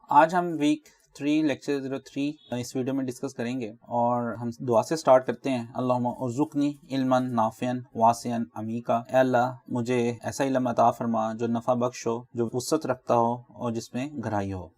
आज हम week 3 lecture 03 इस वीडियो में डिस्कस करेंगे और हम दुआ से स्टार्ट करते हैं। अल्लाहुम्मा उर्ज़ुक़नी इल्मन नाफ़िअन वासिअन अमीका। ऐ अल्लाह मुझे ऐसा इल्म अता फरमा जो नफ़ा बख्श हो, जो वुसअत रखता हो और जिसमें गहराई हो।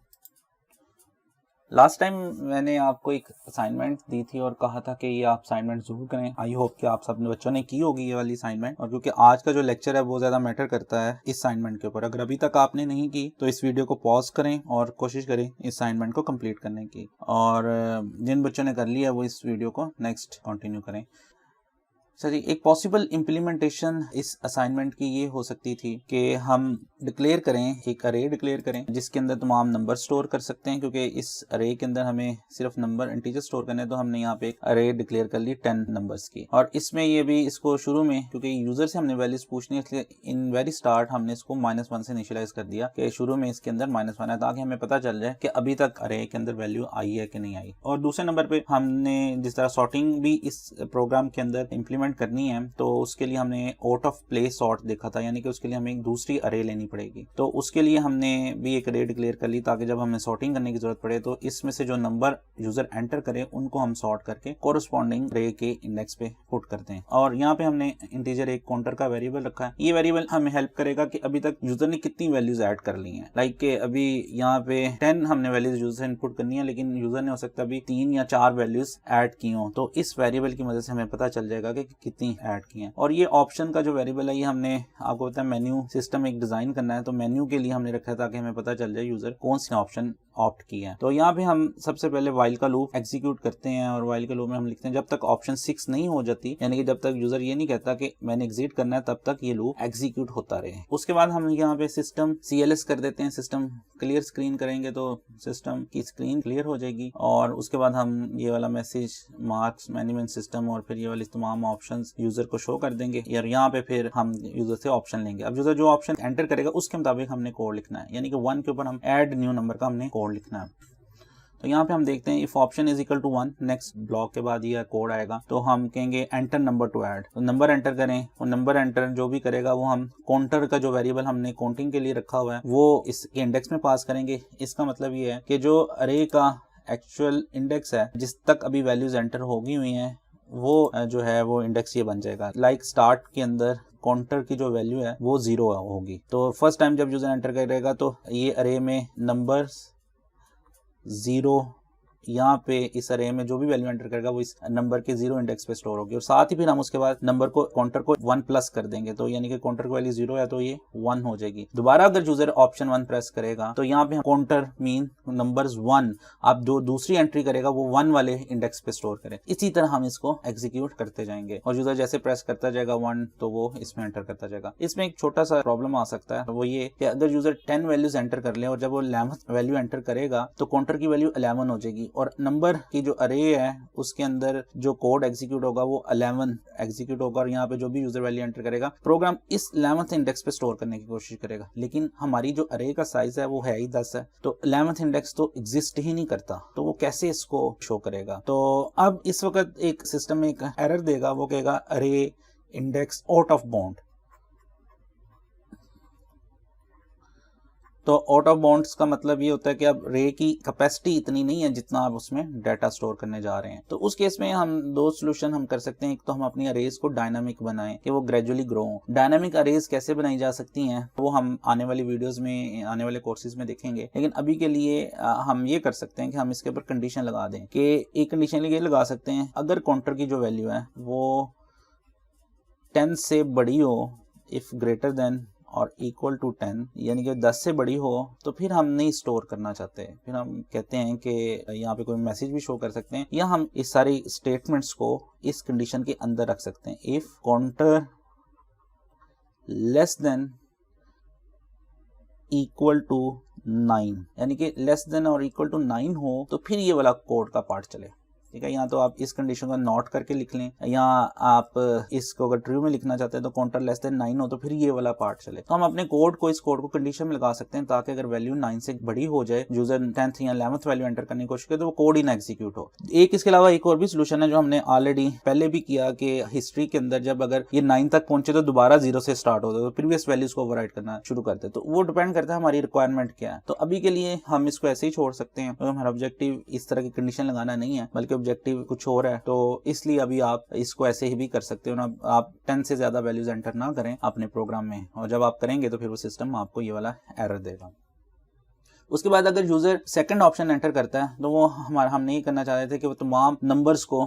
लास्ट टाइम मैंने आपको एक असाइनमेंट दी थी और कहा था कि ये आप असाइनमेंट जरूर करें। आई होप कि आप सब बच्चों ने की होगी ये वाली असाइनमेंट, और क्योंकि आज का जो लेक्चर है वो ज़्यादा मैटर करता है इस असाइनमेंट के ऊपर। अगर अभी तक आपने नहीं की तो इस वीडियो को पॉज करें और कोशिश करें इस असाइनमेंट को कंप्लीट करने की, और जिन बच्चों ने कर लिया वो इस वीडियो को नेक्स्ट कंटिन्यू करें। सर, एक पॉसिबल इम्प्लीमेंटेशन इस असाइनमेंट की ये हो सकती थी कि हम डिक्लेयर करें, एक अरे डिक्लेयर करें जिसके अंदर तमाम नंबर स्टोर कर सकते हैं। क्योंकि इस अरे के अंदर हमें सिर्फ नंबर इंटीजर स्टोर करने, तो हमने यहाँ पे एक अरे डिक्लेयर कर ली 10 नंबर्स की। और इसमें ये भी इसको शुरू में, क्योंकि यूजर से हमने वैल्यूज पूछनी है, इसलिए इन वेरी स्टार्ट हमने इसको -1 से इनिशियलाइज कर दिया कि शुरू में इसके अंदर -1 है, ताकि हमें पता चल जाए कि अभी तक अरे के अंदर वैल्यू आई है कि नहीं आई। और दूसरे नंबर पे हमने जिस तरह सॉर्टिंग भी इस प्रोग्राम के अंदर इम्प्लीमेंट करनी है, तो उसके लिए हमने आउट ऑफ प्लेस सॉर्ट देखा था, यानी कि उसके लिए हमें एक दूसरी अरे लेनी पड़ेगी। तो उसके लिए हमने भी एक अरे डिक्लेयर कर ली, ताकि जब हमें सॉर्टिंग करने की जरूरत पड़े तो इसमें से जो नंबर यूजर एंटर करे उनको हम सॉर्ट करके कोरस्पॉन्डिंग अरे के इंडेक्स पे पुट करते हैं। और यहाँ पे हमने इंटीजर एक काउंटर का वेरिएबल रखा है। ये वेरिएबल हमें हेल्प करेगा कि अभी तक यूजर ने कितनी वैल्यूज ऐड कर ली हैं। लाइक के अभी यहाँ पे 10 हमने वैल्यूज यूजर से इनपुट करनी है, लेकिन यूजर ने हो सकता है अभी 3 या 4 वैल्यूज ऐड की हो, तो इस वेरिएबल की मदद से हमें पता चल जाएगा कि कितनी ऐड की हैं। और ये ऑप्शन का जो वेरिएबल है, ये हमने आपको पता है मेन्यू सिस्टम एक डिजाइन करना है, तो मेन्यू के लिए हमने रखा है ताकि हमें पता चल जाए यूजर कौन सी ऑप्शन ऑप्ट किया है। तो यहाँ पे हम सबसे पहले वाइल का लूप एग्जीक्यूट करते हैं, और वाइल के लूप में हम लिखते हैं जब तक ऑप्शन 6 नहीं हो जाती, यानी कि जब तक यूजर ये नहीं कहता कि मैंने एग्जिट करना है, तब तक ये लूप एग्जीक्यूट होता रहे। उसके बाद हम यहाँ पे सिस्टम CLS कर देते हैं, सिस्टम क्लियर स्क्रीन करेंगे तो सिस्टम की स्क्रीन क्लियर हो जाएगी। और उसके बाद हम ये वाला मैसेज मार्क्स मैनेजमेंट सिस्टम और फिर ये वाली तमाम ऑप्शंस यूजर को शो कर देंगे, और यहाँ पे फिर हम यूजर से ऑप्शन लेंगे। अब यूजर जो ऑप्शन एंटर करेगा उसके मुताबिक हमने कोड लिखना है, यानी कि 1 के ऊपर हम ऐड न्यू नंबर का हमने कोड लिखना है। तो यहाँ पे हम देखते हैं if option is equal to 1, next block के बाद ये कोड आएगा, तो हम कहेंगे एंटर नंबर टू ऐड। तो नंबर एंटर करें, और नंबर एंटर जो भी करेगा वो हम काउंटर का जो वेरिएबल हमने काउंटिंग के लिए रखा हुआ है वो इस इंडेक्स में पास करेंगे। इसका मतलब ये है कि जो अरे का एक्चुअल इंडेक्स है, जिस तक अभी वैल्यूज एंटर होगी हुई हैं, वो जो है वो इंडेक्स ये बन जाएगा। लाइक स्टार्ट के अंदर काउंटर की जो वैल्यू है वो 0 होगी, तो फर्स्ट टाइम जब यूजर एंटर करेगा तो ये अरे में नंबर्स 0, यहाँ पे इस अरे में जो भी वैल्यू एंटर करेगा वो इस नंबर के 0 इंडेक्स पे स्टोर होगी। और साथ ही फिर हम उसके बाद नंबर को काउंटर को 1 प्लस कर देंगे, तो यानी कि काउंटर की वैल्यू 0 है तो ये 1 हो जाएगी। दोबारा अगर यूजर ऑप्शन 1 प्रेस करेगा तो यहाँ पे काउंटर मीन नंबर्स 1, आप जो दूसरी एंट्री करेगा वो 1 वाले इंडेक्स पे स्टोर करे। इसी तरह हम इसको एग्जीक्यूट करते जाएंगे, और यूजर जैसे प्रेस करता जाएगा 1 तो वो इसमें एंटर करता जाएगा। इसमें एक छोटा सा प्रॉब्लम आ सकता है, वो ये कि अगर यूजर 10 वैल्यूज एंटर कर ले और जब वो 11th वैल्यू एंटर करेगा तो काउंटर की वैल्यू 11 हो जाएगी, और नंबर की जो अरे है उसके अंदर जो कोड एग्जीक्यूट होगा वो 11 एग्जीक्यूट होगा। और यहाँ पे जो भी यूजर वैल्यू एंटर करेगा प्रोग्राम इस 11th इंडेक्स पे स्टोर करने की कोशिश करेगा, लेकिन हमारी जो अरे का साइज है वो है ही 10 है, तो 11th इंडेक्स तो एग्जिस्ट ही नहीं करता, तो वो कैसे इसको शो करेगा। तो अब इस वक्त एक सिस्टम एक एरर देगा, वो कहेगा अरे इंडेक्स आउट ऑफ बाउंड। तो आउट ऑफ बाउंड्स का मतलब ये होता है कि अब रे की कैपेसिटी इतनी नहीं है जितना आप उसमें डाटा स्टोर करने जा रहे हैं। तो उस केस में हम दो सोल्यूशन हम कर सकते हैं। एक तो हम अपनी अरेज को डायनामिक बनाएं कि वो ग्रेजुअली ग्रो हो। डायनामिक अरेज कैसे बनाई जा सकती हैं वो हम आने वाली वीडियोस में, आने वाले कोर्सेज में देखेंगे, लेकिन अभी के लिए हम ये कर सकते हैं कि हम इसके ऊपर कंडीशन लगा दें कि एक कंडीशन ये लगा सकते हैं, अगर काउंटर की जो वैल्यू है वो 10 से बड़ी हो, इफ ग्रेटर देन और इक्वल टू 10, यानी कि 10 से बड़ी हो, तो फिर हम नहीं स्टोर करना चाहते। फिर हम कहते हैं कि यहाँ पे कोई मैसेज भी शो कर सकते हैं, या हम इस सारी स्टेटमेंट्स को इस कंडीशन के अंदर रख सकते हैं। If counter less than equal to 9, यानी कि लेस देन और इक्वल टू 9 हो, तो फिर ये वाला कोड का पार्ट चले। ठीक है। या तो आप इस कंडीशन को नोट करके लिख लें, या आप इसको अगर ट्रू में लिखना चाहते हैं तो काउंटर लेस देन 9 हो तो फिर ये वाला पार्ट चले। तो हम अपने कोड को, इस कोड को कंडीशन में लगा सकते हैं ताकि अगर वैल्यू 9 से बड़ी हो जाए, यूजर 10th या 11th वैल्यू एंटर करने की कोशिश करे तो वो कोड ही ना एग्जीक्यूट हो। एक इसके अलावा एक और भी सोल्यूशन है जो हमने ऑलरेडी पहले भी किया कि हिस्ट्री के अंदर जब अगर ये 9 तक पहुंचे तो दोबारा 0 से स्टार्ट होता है, तो प्रीवियस वैल्यूज को ओवरराइट करना शुरू करते हैं। तो वो डिपेंड करता है हमारी रिक्वायरमेंट क्या है। तो अभी के लिए हम इसको ऐसे ही छोड़ सकते हैं, तो हमारा ऑब्जेक्टिव इस तरह की कंडीशन लगाना नहीं है, बल्कि ऑब्जेक्टिव कुछ और है। तो इसलिए अभी आप इसको ऐसे ही भी कर सकते हो ना, आप 10 से ज्यादा वैल्यूज एंटर ना करें अपने प्रोग्राम में, और जब आप करेंगे तो फिर वो सिस्टम आपको ये वाला एरर देगा। उसके बाद अगर यूजर सेकंड ऑप्शन एंटर करता है तो वो हमने ये करना चाहते थे कि वो तमाम नंबर्स को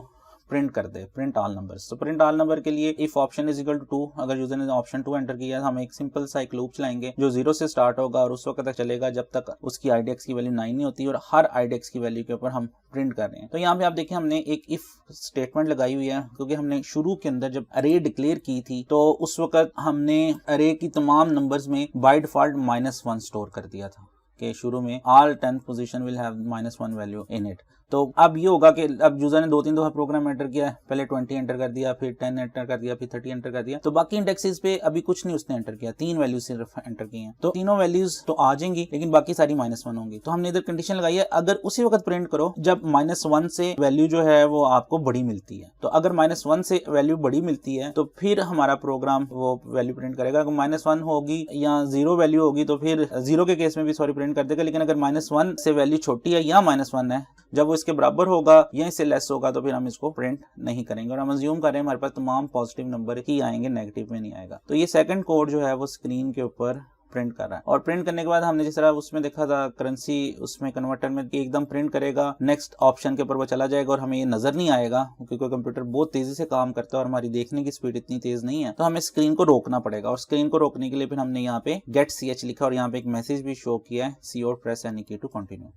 प्रिंट कर दे, प्रिंट ऑल नंबर्स। तो प्रिंट ऑल नंबर के लिए if option is equal to 2, अगर यूजर ने ऑप्शन 2 एंटर किया, हम एक सिंपल सा एक लूप चलाएंगे जो 0 से स्टार्ट होगा और उस वक्त तक चलेगा जब तक उसकी IDX की वैल्यू 9 नहीं होती, और हर IDX की वैल्यू के ऊपर हम प्रिंट कर रहे हैं। तो यहाँ पे आप देखें हमने एक इफ स्टेटमेंट लगाई हुई है, क्योंकि हमने शुरू के अंदर जब अरे डिक्लेयर की थी तो उस वक्त हमने अरे की तमाम नंबर्स में बाय डिफॉल्ट -1 स्टोर कर दिया था कि शुरू में all 10th position will have -1 value in it. तो अब ये होगा कि अब यूजर ने 2-3 दफा प्रोग्राम एंटर किया, पहले 20 एंटर कर दिया, फिर 10 एंटर कर दिया, फिर 30 एंटर कर दिया, तो बाकी इंडेक्सेस पे अभी कुछ नहीं उसने एंटर किया, 3 वैल्यूज सिर्फ एंटर की हैं। तो तीनों वैल्यूज तो आ जाएंगी लेकिन बाकी सारी -1 होंगी। तो हमने इधर कंडीशन लगाई है अगर उसी वक्त प्रिंट करो जब -1 से वैल्यू जो है वो आपको बड़ी मिलती है। तो अगर -1 से वैल्यू बड़ी मिलती है तो फिर हमारा प्रोग्राम वो वैल्यू प्रिंट करेगा। अगर -1 होगी या 0 वैल्यू होगी तो फिर 0 के केस में भी प्रिंट कर देगा, लेकिन अगर -1 से वैल्यू छोटी है या -1 है, जब वो इसके बराबर होगा या इससे लेस होगा तो फिर हम इसको प्रिंट नहीं करेंगे, और हम अज्यूम कर रहे हैं हमारे पास तमाम पॉजिटिव नंबर ही आएंगे, नेगेटिव में नहीं आएगा। तो ये सेकंड कोड जो है वो स्क्रीन के ऊपर प्रिंट कर रहा है, और प्रिंट करने के बाद हमने जिस तरह उसमें देखा था करेंसी उसमें कन्वर्टर में कि एकदम प्रिंट करेगा, नेक्स्ट ऑप्शन के ऊपर वो चला जाएगा और हमें ये नजर नहीं आएगा क्योंकि कंप्यूटर बहुत तेजी से काम करता है और हमारी देखने की स्पीड इतनी तेज नहीं है। तो हमें स्क्रीन को रोकना पड़ेगा, और स्क्रीन को रोकने के लिए फिर हमने यहाँ पे गेट ch लिखा और यहाँ पे एक मैसेज भी शो किया है, सी और प्रेस एनी की टू कंटिन्यू।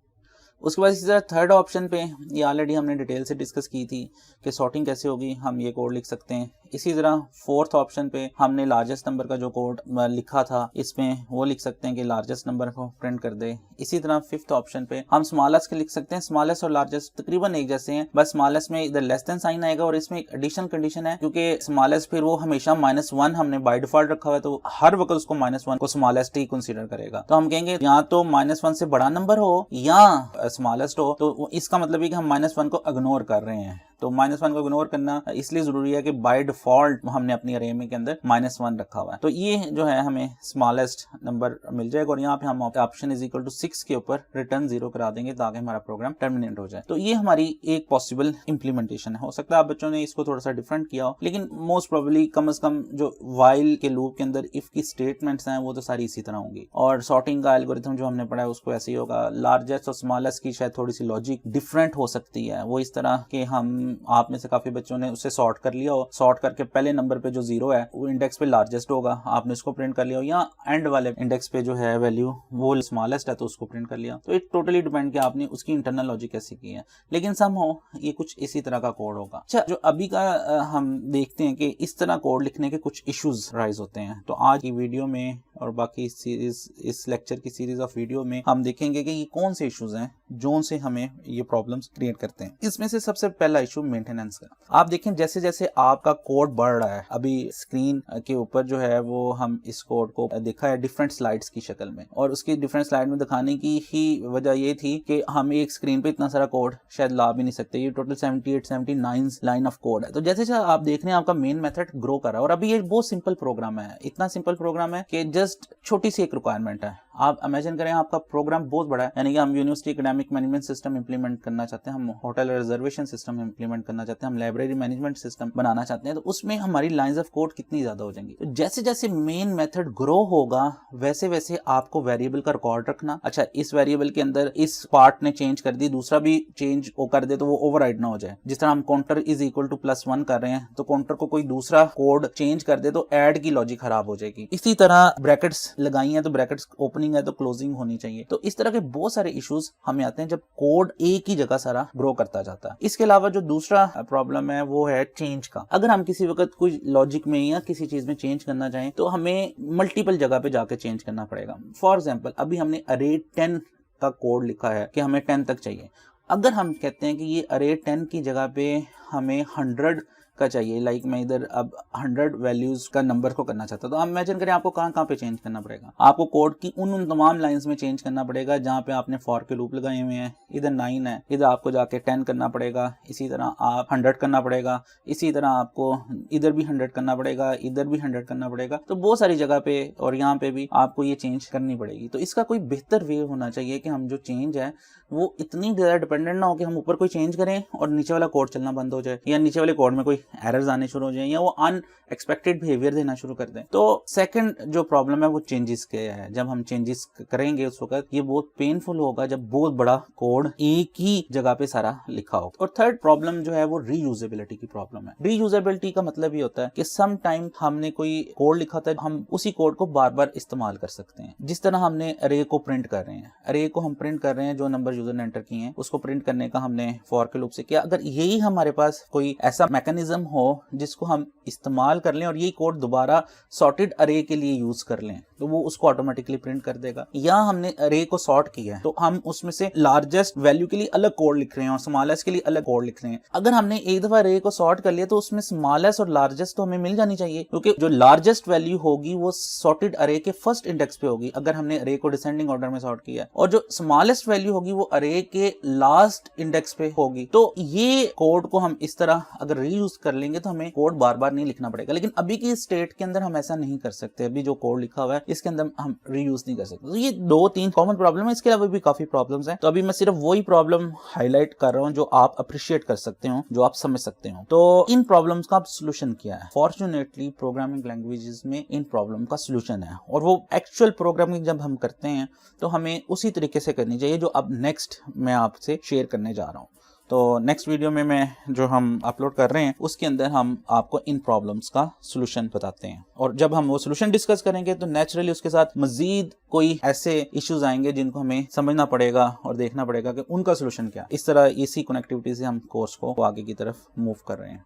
उसके बाद इसी तरह थर्ड ऑप्शन पे ये ऑलरेडी हमने डिटेल से डिस्कस की थी कि सॉर्टिंग कैसे होगी, हम ये कोड लिख सकते हैं। इसी तरह फोर्थ ऑप्शन पे हमने लार्जेस्ट नंबर का जो कोड लिखा था इसमें वो लिख सकते हैं कि लार्जेस्ट नंबर को प्रिंट कर दे। इसी तरह फिफ्थ ऑप्शन पे हम स्मॉलेस्ट के लिख सकते हैं, स्मॉलेस्ट और लार्जेस्ट तकरीबन एक जैसे हैं, बस स्मॉलेस्ट में इधर लेस देन साइन आएगा, और इसमें एक एडिशन कंडीशन है क्योंकि स्मॉलेस्ट फिर वो हमेशा -1 हमने बाय डिफॉल्ट रखा हुआ है, तो हर वक्त उसको -1 को स्मॉलेस्ट ही कंसीडर करेगा। तो हम कहेंगे या तो -1 से बड़ा नंबर हो या स्मॉलेस्ट हो, तो इसका मतलब है कि हम -1 को इग्नोर कर रहे हैं। तो -1 को इग्नोर करना इसलिए जरूरी है कि बाय डिफॉल्ट हमने अपनी अरे में के अंदर -1 रखा हुआ है। तो ये जो है हमें स्मॉलेस्ट नंबर मिल जाएगा, और यहाँ पे हम ऑप्शन इज इक्वल टू 6 के ऊपर रिटर्न 0 करा देंगे ताकि हमारा प्रोग्राम टर्मिनेट हो जाए। तो ये हमारी एक पॉसिबल इंप्लीमेंटेशन है। हो सकता है आप बच्चों ने इसको थोड़ा सा डिफरेंट किया हो, लेकिन मोस्ट प्रोबेबली कम से कम जो वाइल के लूप के अंदर इफ की स्टेटमेंट्स हैं वो तो सारी इसी तरह होंगी, और सॉर्टिंग का एल्गोरिथम जो हमने पढ़ा है उसको ऐसे ही होगा। लार्जेस्ट और स्मॉलेस्ट की शायद थोड़ी सी लॉजिक डिफरेंट हो सकती है, वो इस तरह के हम आप में से काफी बच्चों ने उससे सॉर्ट कर लिया हो, सॉर्ट करके पहले नंबर पे जो 0 है वो इंडेक्स पे लार्जेस्ट होगा, आपने उसको प्रिंट कर लिया हो, या एंड वाले इंडेक्स पे जो है वैल्यू वो स्मॉलेस्ट है तो उसको प्रिंट कर लिया। तो इट टोटली डिपेंड कि आपने उसकी इंटरनल लॉजिक कैसे की है, लेकिन समहाउ ये कुछ इसी तरह का कोड होगा। अच्छा, जो अभी का हम देखते हैं कि इस तरह कोड लिखने के कुछ इश्यूज राइज होते हैं। तो आज की वीडियो में और बाकी सीरीज, इस लेक्चर की सीरीज ऑफ वीडियो में हम देखेंगे कि ये कौन से इश्यूज हैं जो से हमें ये प्रॉब्लम्स क्रिएट करते हैं। इसमें से सबसे पहला इशू मेंटेनेंस का। आप देखें जैसे जैसे आपका कोड बढ़ रहा है, अभी स्क्रीन के ऊपर जो है वो हम इस कोड को देखा है डिफरेंट स्लाइड्स की शक्ल में, और उसकी डिफरेंट स्लाइड में दिखाने की ही वजह ये थी कि हम एक स्क्रीन पे इतना सारा कोड शायद ला भी नहीं सकते। ये टोटल 78-79 लाइन ऑफ कोड है। तो जैसे जैसे आप देख रहे हैं आपका मेन मेथड ग्रो कर रहा है, और अभी ये बहुत सिंपल प्रोग्राम है, इतना सिंपल प्रोग्राम है कि जस्ट छोटी सी एक रिक्वायरमेंट है। आप इमेजिन करें आपका प्रोग्राम बहुत बड़ा है, यानी कि हम university academic management system implement करना चाहते हैं, हम होटल रिजर्वेशन सिस्टम इंप्लीमेंट करना चाहते हैं, हम लाइब्रेरी मैनेजमेंट सिस्टम बनाना चाहते हैं, तो उसमें हमारी लाइंस ऑफ कोड कितनी ज्यादा हो जाएंगी। तो जैसे जैसे मेन मेथड ग्रो होगा वैसे वैसे आपको वेरिएबल का रिकॉर्ड रखना। अच्छा, इस वेरिएबल के अंदर इस पार्ट ने चेंज कर दी, दूसरा भी चेंज कर दे तो वो ओवरराइड ना हो जाए। जिस तरह हम काउंटर इज इक्वल टू +1 कर रहे हैं, तो काउंटर को कोई दूसरा कोड चेंज कर दे तो ऐड की लॉजिक खराब हो जाएगी। इसी तरह ब्रैकेट्स लगाई है तो ब्रैकेट्स ओपनिंग है तो क्लोजिंग होनी चाहिए। तो इस तरह के बहुत सारे इश्यूज हमें आते हैं जब कोड एक ही जगह सारा ग्रो करता जाता है। इसके अलावा जो दूसरा प्रॉब्लम है वो है चेंज का। अगर हम किसी वक्त कोई लॉजिक में या किसी चीज में चेंज करना चाहें तो हमें मल्टीपल जगह पे जाके चेंज करना पड़ेगा। फॉर एग्जांपल, अभी हमने अरे 10 का कोड लिखा है कि हमें 10 तक चाहिए, अगर हम कहते हैं कि ये अरे 10 की जगह पे हमें 100 का चाहिए, लाइक मैं इधर अब 100 वैल्यूज का नंबर को करना चाहता हूं, तो आप इमेजिन करें आपको कहां पे चेंज करना पड़ेगा। आपको कोड की उन तमाम लाइंस में चेंज करना पड़ेगा जहां पे आपने फॉर के लूप लगाए हुए हैं। इधर 9 है, इधर आपको जाके 10 करना पड़ेगा, इसी तरह आप 100 करना पड़ेगा, इसी तरह आपको इधर भी 100 करना पड़ेगा, इधर भी 100 करना पड़ेगा। तो बहुत सारी जगह पे और यहाँ पे भी आपको ये चेंज करनी पड़ेगी। तो इसका कोई बेहतर वे होना चाहिए कि हम जो चेंज है वो इतनी ज्यादा डिपेंडेंट ना हो कि हम ऊपर कोई चेंज करें और नीचे वाला कोड चलना बंद हो जाए, या नीचे वाले कोड में कोई एरर्स आने शुरू हो जाए, या वो अनएक्सपेक्टेड बिहेवियर देना शुरू कर दें। तो सेकंड जो प्रॉब्लम है वो चेंजेस के है। जब हम चेंजेस करेंगे उस वक्त ये बहुत पेनफुल होगा जब बहुत बड़ा कोड एक ही जगह पे सारा लिखा हो। और थर्ड प्रॉब्लम जो है वो रीयूजेबिलिटी की प्रॉब्लम है। रीयूजेबिलिटी का मतलब ये होता है कि सम टाइम हमने कोई कोड लिखा था, हम उसी कोड को बार बार इस्तेमाल कर सकते हैं। जिस तरह हमने अरे को प्रिंट कर रहे हैं, अरे को हम प्रिंट कर रहे हैं जो नंबर यूजर ने एंटर किए हैं उसको प्रिंट करने का हमने फॉर के लूप से किया। अगर यही हमारे पास कोई ऐसा मैकेनिज्म हो जिसको हम इस्तेमाल कर लें और यही कोड दोबारा सॉर्टेड अरे के लिए यूज कर लें तो वो उसको ऑटोमेटिकली प्रिंट कर देगा। या हमने अरे को सॉर्ट किया है तो हम उसमें से लार्जेस्ट वैल्यू के लिए अलग कोड लिख रहे हैं और स्मॉलेस्ट के लिए अलग कोड लिख रहे हैं। अगर हमने एक दफा अरे को सॉर्ट कर लिया तो उसमें स्मॉलेस्ट और लार्जेस्ट तो हमें मिल जानी चाहिए, क्योंकि जो लार्जेस्ट वैल्यू होगी वो सॉर्टेड अरे के फर्स्ट इंडेक्स पे होगी अगर हमने अरे को डिसेंडिंग ऑर्डर में सॉर्ट किया है, और जो स्मॉलेस्ट वैल्यू होगी वो अरे के लास्ट इंडेक्स पे होगी। तो ये कोड को हम इस तरह अगर रीयूज कर लेंगे तो हमें कोड बार बार नहीं लिखना पड़ेगा। लेकिन अभी की स्टेट के अंदर हम ऐसा नहीं कर सकते। अभी जो कोड लिखा हुआ है इसके अंदर हम रीयूज नहीं कर सकते। तो ये 2-3 कॉमन प्रॉब्लम है, इसके अलावा भी काफी प्रॉब्लम्स हैं। तो अभी मैं सिर्फ वही प्रॉब्लम हाईलाइट कर रहा हूं जो आप अप्रिशिएट कर सकते हो, जो आप समझ सकते हो। तो इन प्रॉब्लम्स का सोल्यूशन क्या है? फॉर्चुनेटली प्रोग्रामिंग लैंग्वेजेस में इन प्रॉब्लम का सोल्यूशन है, और वो एक्चुअल प्रोग्रामिंग जब हम करते हैं तो हमें उसी तरीके से करनी चाहिए जो अब नेक्स्ट मैं आपसे शेयर करने जा रहा हूं। तो नेक्स्ट वीडियो में मैं जो हम अपलोड कर रहे हैं उसके अंदर हम आपको इन प्रॉब्लम्स का सोल्यूशन बताते हैं, और जब हम वो सोल्यूशन डिस्कस करेंगे तो नेचुरली उसके साथ मजीद कोई ऐसे इश्यूज आएंगे जिनको हमें समझना पड़ेगा और देखना पड़ेगा कि उनका सोल्यूशन क्या। इस तरह इसी कनेक्टिविटी से हम कोर्स को आगे की तरफ मूव कर रहे हैं।